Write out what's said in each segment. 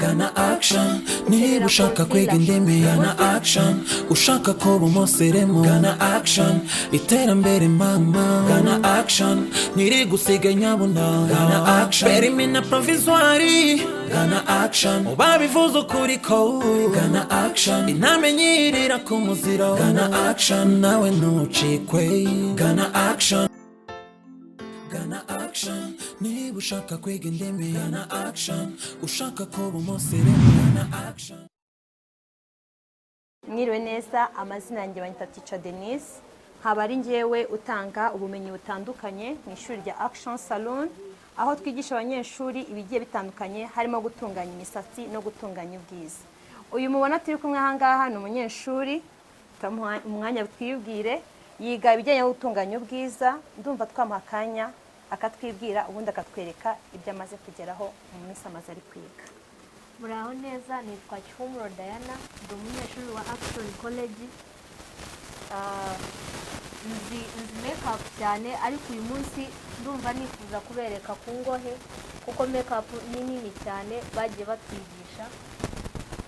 Gana action, niba ushaka kwiga indimi gana action, ushaka kuba umusirimu gana action, iterambere mama gana action, niri gusiga nyabuna gana action, perimina provisoire gana action, ubabivuze ukuri ko gana action, intamenyirira ku muziro gana action, nawe ntucikwe gana action. Gana action, niba ushaka kwiga indimi gana action, ushaka kuba umusirimu gana action. Mwiriwe neza, amazina yanjye banyita Teacher Denise, nkaba ari njyewe utanga ubumenyi butandukanye mu ishuri rya Action Salon, aho twigisha abanyeshuri ibigiye bitandukanye harimo gutunganya imisatsi no gutunganya ubwiza. Uyu mubona turi kumwe aha ngaha ni umunyeshuri, tumuha umwanya twibwire, yiga ibijyanye no gutunganya ubwiza, ndumva twamuha akanya akatwibwira ubundi akatwereka ibyo amaze kugeraho mu minsi amaze ari kwiga. Muraho neza, nitwa Cyumuro Diana, ndi umunyeshuri wa ACTIONCOLLEGE. Nzi makeup cyane, ariko uyu munsi ndumva nifuza kubereka ku ngohe kuko makeup ni nini cyane bagiye batwigisha.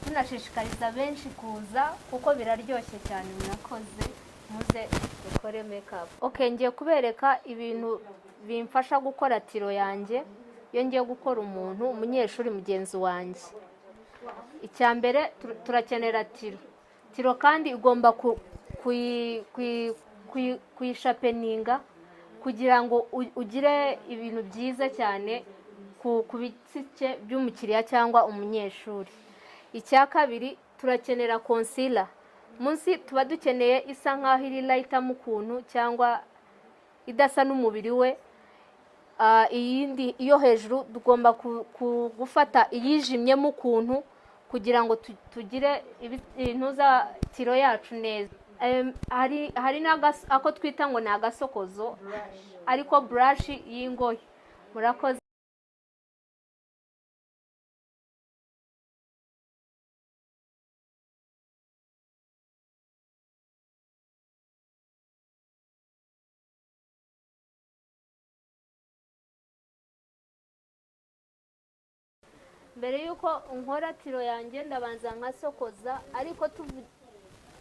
Tunashishikariza benshi kuza kuko biraryoshye cyane. Murakoze, muze dukore makeup. Okay, ngiye kubereka ibintu bimfasha gukora tiro yanjye iyo ngiye gukora umuntu umunyeshuri mugenzi wanjye. Icyambere turakenera tiro kandi igomba kuyishapeninga kugira ngo ugire ibintu byiza cyane ku bitsike by'umukiriya cyangwa umunyeshuri. Icya kabiri turakenera concealer. Munsi tuba dukeneye isa nkaho iri lighter mu kuntu cyangwa idasa n'umubiri we. Iyindi iyo hejuru tugomba gufata iyijimye mu kuntu kugira ngo tugire ibintu za tiro yacu neza. Hari ako twita ngo ni agasokozo ariko brush y'ingohe. Murakoze. Mbere yuko nkora tiro yanjye ndabanza nkasokoza, ariko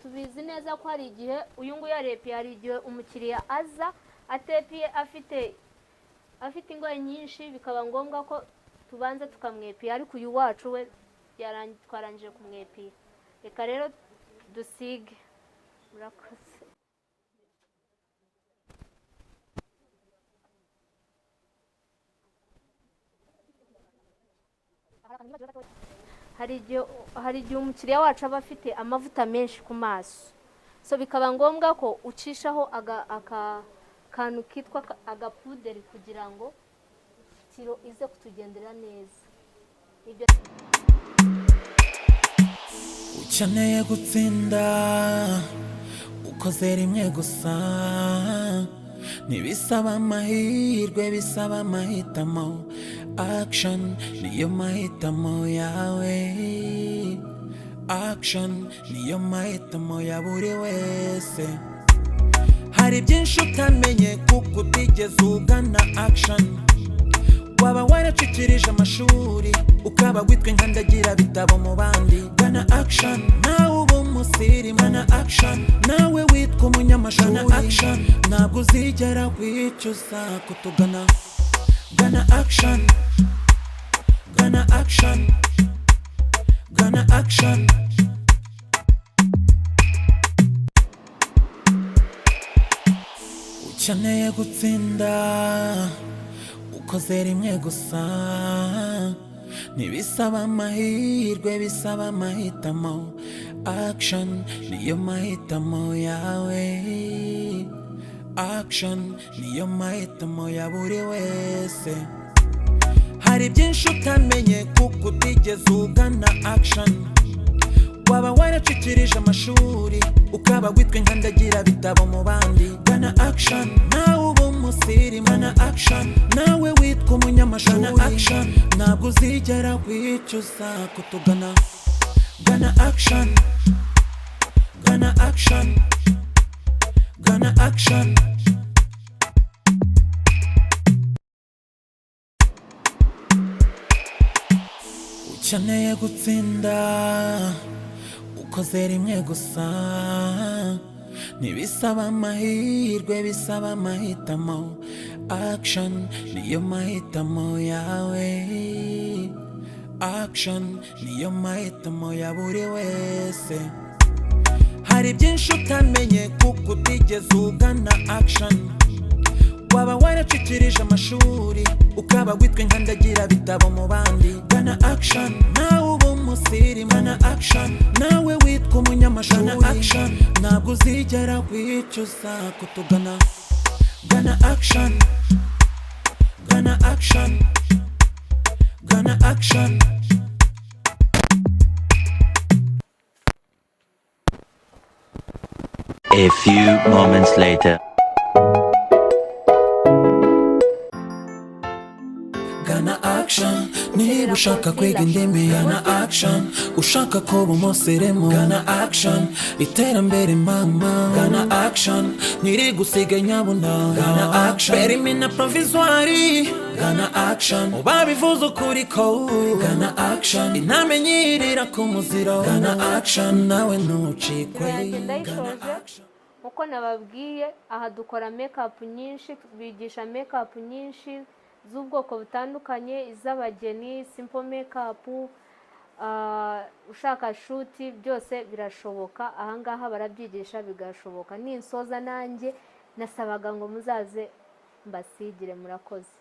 tubizi neza ko hari igihe uyu nguyu yarepiye, hari igihe umukiriya aza atepiye afite ingohe nyinshi, bikaba ngombwa ko tubanza tukamwepiya, ariko uyu wacu we twarangije kumwepiya. Reka rero dusige. Murakoze. Hari igihe umukiriya wacu aba afite amavuta menshi ku maso, so bikaba ngombwa ko ucishaho akantu kitwa agapuderi kugira ngo tiro ize kutugendera neza. Ukeneye gutsinda ukoze rimwe gusa, ntibisaba amahirwe bisaba amahitamo. Action niyo mahitamo yawe, action niyo mahitamo ya buri wese. Hari byinshi utamenye kuko utigeze ugana action. Waba waracikirije amashuri ukaba witwe nkandagira bitabo mu bandi. Gana action nawe uba umusirimu. Gana action nawe witwa umunyamashuri. Gana action ntabwo uzigera wicuza kutugana. Gana action, gana action, gana action. Ukeneye gutsinda ukoze rimwe gusa, ntibisaba amahirwe bisaba amahitamo. Action niyo mahitamo yawe, action niyo mahitamo ya buri wese. Hari byinshi utamenye kuko utigeze ugana action. Waba waracikirije amashuri ukaba witwe nkandagira bitabo mu bandi. Gana action nawe uba umusirimu. Gana action nawe witwa umunyamashuri. Gana action ntabwo uzigera wicuza kutugana. Gana action, gana action, gana action. ukeneye gutsinda ukoze rimwe gusa ntibisaba amahirwe bisaba amahitamo action niyo mahitamo yawe action niyo mahitamo ya buri wese hari byinshi utamenye kuko utigeze ugana action waba waracikirije amashuri ukaba witwa inkandagira bitabo mu bandi gana action nawe uba umusirimu gana action nawe witwa umunyamashuri gana action ntabwo uzigera wicuza kutugana gana action gana action gana action A few moments later. Gana action niba ushaka kwiga indimi gana action ushaka kuba umusirimu gana action iterambere mama gana action ntiri gusiga nyabuna gana action perimina provisoire gana action ubabivuze ukuri ko gana action intamenyirira ku muziro gana action nawe ntucikwe gana action uko nababwiye aha dukora makeup nyinshi bigisha makeup nyinshi z'ubwoko butandukanye iz'abageni simple makeup ushaka shoot byose birashoboka ahangaha barabyigisha bigashoboka ninsoza nanjye nasabaga ngo muzaze mbasigire murakoze